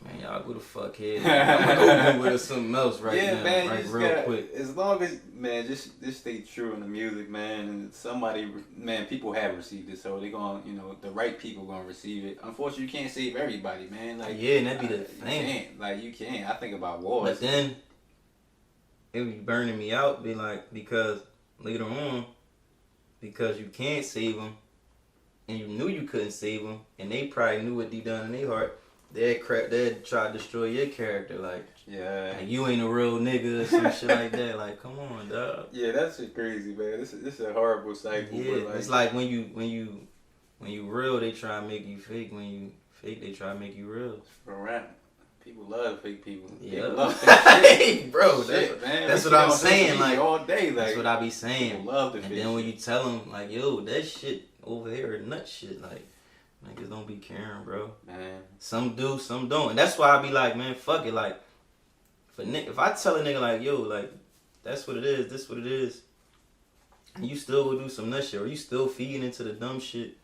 man, y'all go the fuck head. I'm gonna go with something else right now, man, like real quick. As long as, man, just stay true in the music, man. And somebody, man, people have received it, so they gonna, the right people gonna receive it. Unfortunately, you can't save everybody, man. Like, yeah, and that be the thing. You can't. I think about wars. But then it be burning me out, be like, because later on, because you can't save them, and you knew you couldn't save them, and they probably knew what they done in their heart. They'd try to destroy your character, like you ain't a real nigga or some shit like that. Like, come on, dog. Yeah, that's shit crazy, man. This is a horrible cycle. Yeah, like, it's like when you real, they try to make you fake. When you fake, they try to make you real. Right. People love fake people. Yeah, people love fake shit. Hey, bro, that's what I'm saying. Like, all day, like, that's what I be saying. People love the and fake then when shit. you tell them, like, yo, that shit over here is nut shit, like, niggas don't be caring, bro. Man. Some do, some don't. And that's why I be like, man, fuck it. Like, if I tell a nigga, like, yo, like, that's what it is, this what it is, and you still go do some nut shit, or you still feeding into the dumb shit,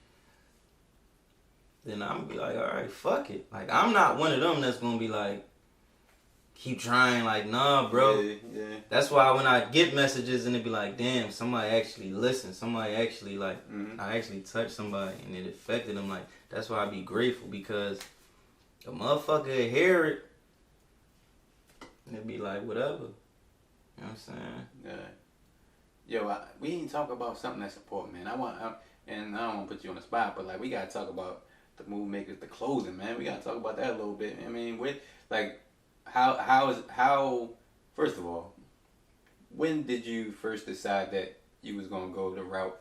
then I'm gonna be like, all right, fuck it. Like, I'm not one of them that's gonna be like, keep trying, like, nah, bro. Yeah, yeah. That's why when I get messages and it be like, damn, somebody actually listened. Somebody actually, like, I actually touched somebody and it affected them. Like, that's why I be grateful, because a motherfucker hear it and it be like, whatever. You know what I'm saying? Yeah. Yo, we ain't talk about something that's important, man. And I don't want to put you on the spot, but like, we gotta talk about the move makers, the closing, man. We gotta talk about that a little bit. I mean, how first of all, when did you first decide that you was gonna go the route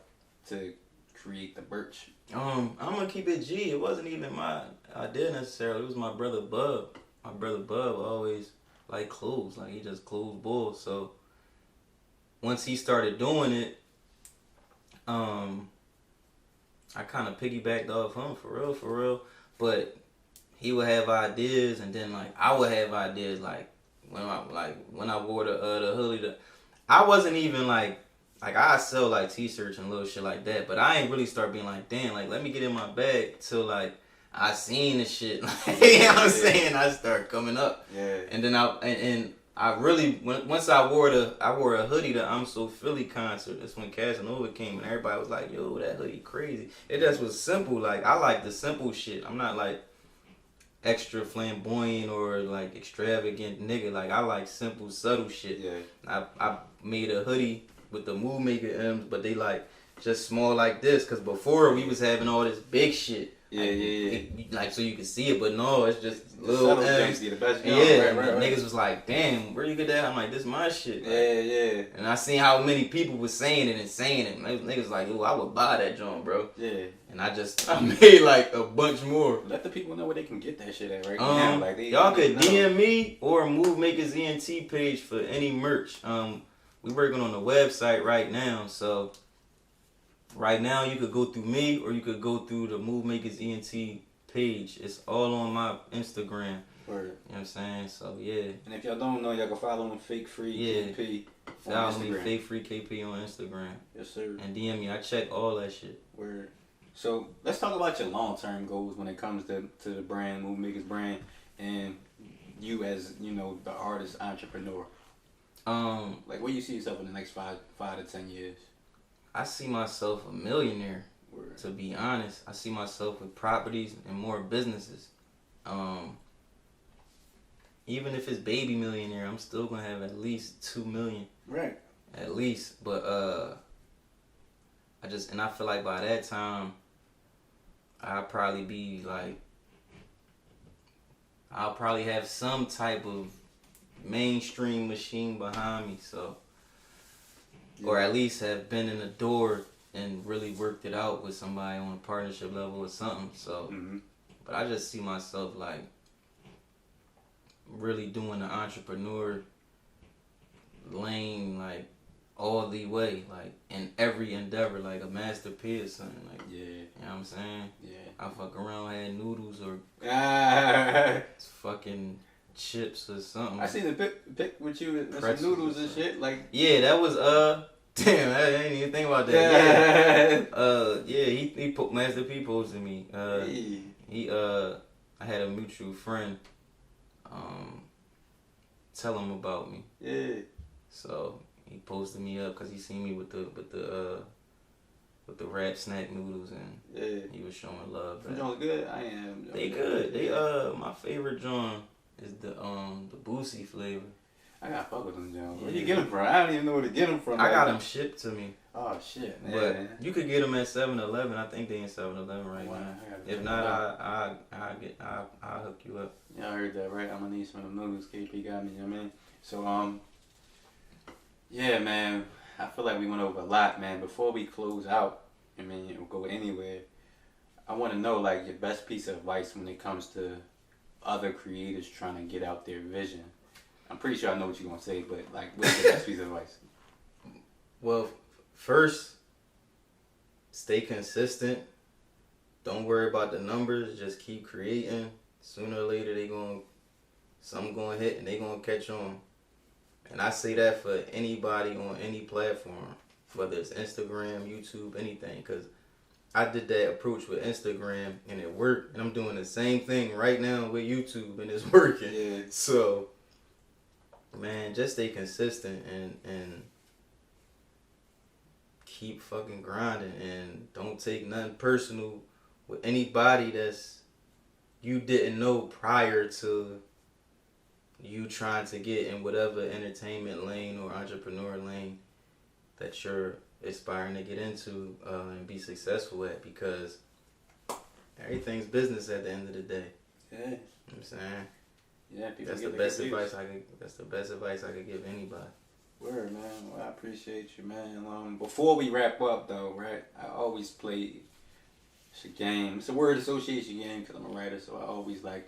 to create the merch? I'm gonna keep it G. It wasn't even my idea necessarily. It was my brother Bub. My brother Bub always liked clothes. Like, he just clothes bulls. So once he started doing it, I kind of piggybacked off him for real. But he would have ideas, and then like I would have ideas. Like when I wore the hoodie, I wasn't even like I sell like t-shirts and little shit like that. But I ain't really start being like, damn, like let me get in my bag till like I seen the shit. Like, you know what I'm saying? I start coming up. Yeah. And then I really once I wore a hoodie to I'm So Philly concert. That's when Casanova came and everybody was like, yo, that hoodie crazy. It just was simple. Like, I like the simple shit. I'm not like extra flamboyant or like extravagant nigga. Like, I like simple, subtle shit. Yeah. I made a hoodie with the Move Maker M's, but they like just small like this, cause before we was having all this big shit. Yeah. Like, so you can see it, but no, it's just The little M's. M's. The best Right. Right. Niggas was like, damn, where you get that? I'm like, this my shit. Like, Yeah. and I seen how many people was saying it. Niggas like, oh, I would buy that joint, bro. Yeah. And I made like a bunch more. Let the people know where they can get that shit at right now. Like, y'all could DM me or Move Makers ENT page for any merch. We working on the website right now, so right now you could go through me or you could go through the Move Makers ENT page. It's all on my Instagram. Word. You know what I'm saying? So yeah. And if y'all don't know, y'all can follow him Fake Free KP on Follow Instagram. me Fake Free KP on Instagram. Yes, sir. And DM me. I check all that shit. Word. So let's talk about your long-term goals when it comes to the brand, Move Makers brand, and you as, you know, the artist entrepreneur. Like, where you see yourself in the next 5 to 10 years? I see myself a millionaire. Word. To be honest, I see myself with properties and more businesses. Even if it's baby millionaire, I'm still gonna have at least 2 million. Right. At least, but I feel like by that time, I'll probably have some type of mainstream machine behind me, so, or at least have been in the door and really worked it out with somebody on a partnership level or something. So, but I just see myself like really doing the entrepreneur lane, like all the way, like in every endeavor, like a Master P or something. Like, yeah, you know what I'm saying? Yeah. I fuck around, had noodles or fucking chips or something. I seen the pic with you with some noodles and shit. Like, yeah, that was damn, I didn't even think about that. Yeah, he put Master P posted me. I had a mutual friend tell him about me. Yeah. So he posted me up because he seen me with the rap snack noodles, and he was showing love. Them Jones good? I am. They good. They my favorite John is the Boosie flavor. I gotta fuck with them Jones. Where you get them from? I don't even know where to get them from. I got them shipped to me. Oh shit, man. But you could get them at 7-Eleven. I think they in 7-Eleven right now. If not, I'll hook you up. Yeah, I heard that, right? I'm gonna need some of them noodles. KP got me, you know what I mean? So yeah, man. I feel like we went over a lot, man. Before we close out, I mean, we'll go anywhere. I want to know, like, your best piece of advice when it comes to other creators trying to get out their vision. I'm pretty sure I know what you're gonna say, but like, what's your best piece of advice? Well, first, stay consistent. Don't worry about the numbers. Just keep creating. Sooner or later, something gonna hit and they gonna catch on. And I say that for anybody on any platform, whether it's Instagram, YouTube, anything, because I did that approach with Instagram and it worked, and I'm doing the same thing right now with YouTube and it's working. Yeah. So, man, just stay consistent and keep fucking grinding, and don't take nothing personal with anybody that's you didn't know prior to you trying to get in whatever entertainment lane or entrepreneur lane that you're aspiring to get into and be successful at, because everything's business at the end of the day. Yeah. You know what I'm saying? Yeah, people That's the best advice I could give anybody. Word, man. Well, I appreciate you, man. Before we wrap up, though, right? I always play it's a game. It's a word association game because I'm a writer, so I always I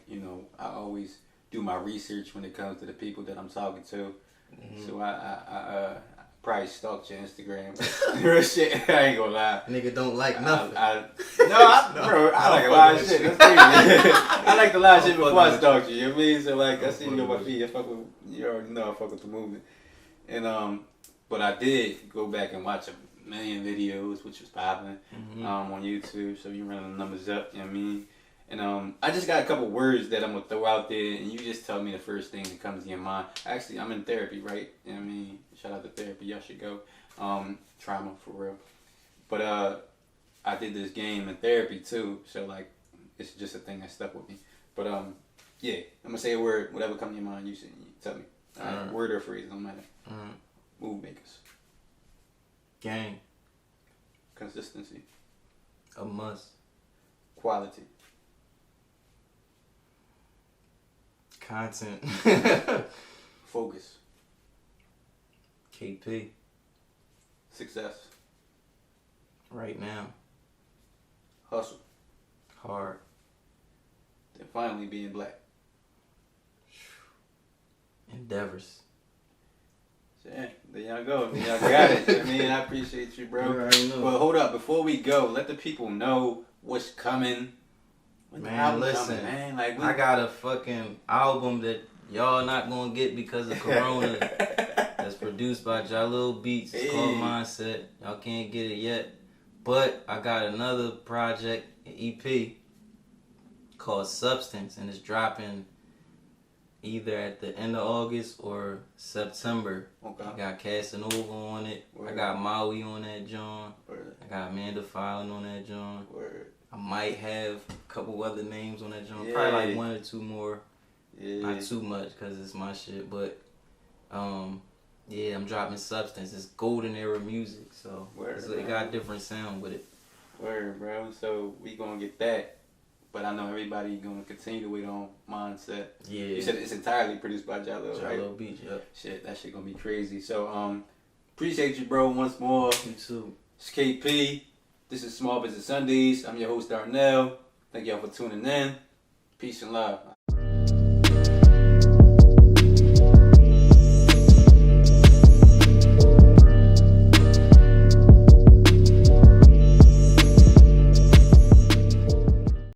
always do my research when it comes to the people that I'm talking to. Mm-hmm. So I probably stalked your Instagram. Real shit. I ain't gonna lie. Nigga don't like nothing. Bro, I like a lot of shit. That's crazy. I like a lot of shit before I stalked you. You know what I mean? So I see you on my feed. You already know I fuck with the movement. And but I did go back and watch a million videos, which was popping on YouTube. So you running the numbers up. You know what I mean? And I just got a couple words that I'm gonna throw out there, and you just tell me the first thing that comes to your mind. Actually, I'm in therapy, right? You know what I mean? Shout out to therapy, y'all should go. Trauma for real. But I did this game in therapy too, so like it's just a thing that stuck with me. But yeah, I'm gonna say a word, whatever comes to your mind, you tell me. Alright, word or phrase, don't matter. Move makers. Gang. Consistency. A must. Quality. Content. Focus. KP. Success. Right now. Hustle. Hard. And finally being black. Endeavors. Yeah, there y'all go. There y'all got it. I mean, I appreciate you, bro. But hold up, before we go, let the people know what's coming. Man, listen, man. I got a fucking album that y'all not gonna get because of Corona. That's produced by Jalil Beats. It's called Mindset. Y'all can't get it yet, but I got another project, an EP, called Substance, and it's dropping either at the end of August or September. Okay. I got Casanova on it. Word. I got Maui on that joint. Word. I got Amanda Filing on that joint. Word. I might have a couple other names on that joint. Yeah. Probably like one or two more. Yeah. Not too much because it's my shit, but yeah, I'm dropping Substance. It's golden era music, so it got a different sound with it. Word, bro. So we gonna get that. But I know everybody gonna continue to wait on Mindset. Yeah. You said it's entirely produced by Jalil, right? Jalil Beach, yep. Shit, that shit gonna be crazy. So appreciate you, bro, once more. You too. It's KP. This is Small Business Sundays. I'm your host, Darnell. Thank y'all for tuning in. Peace and love.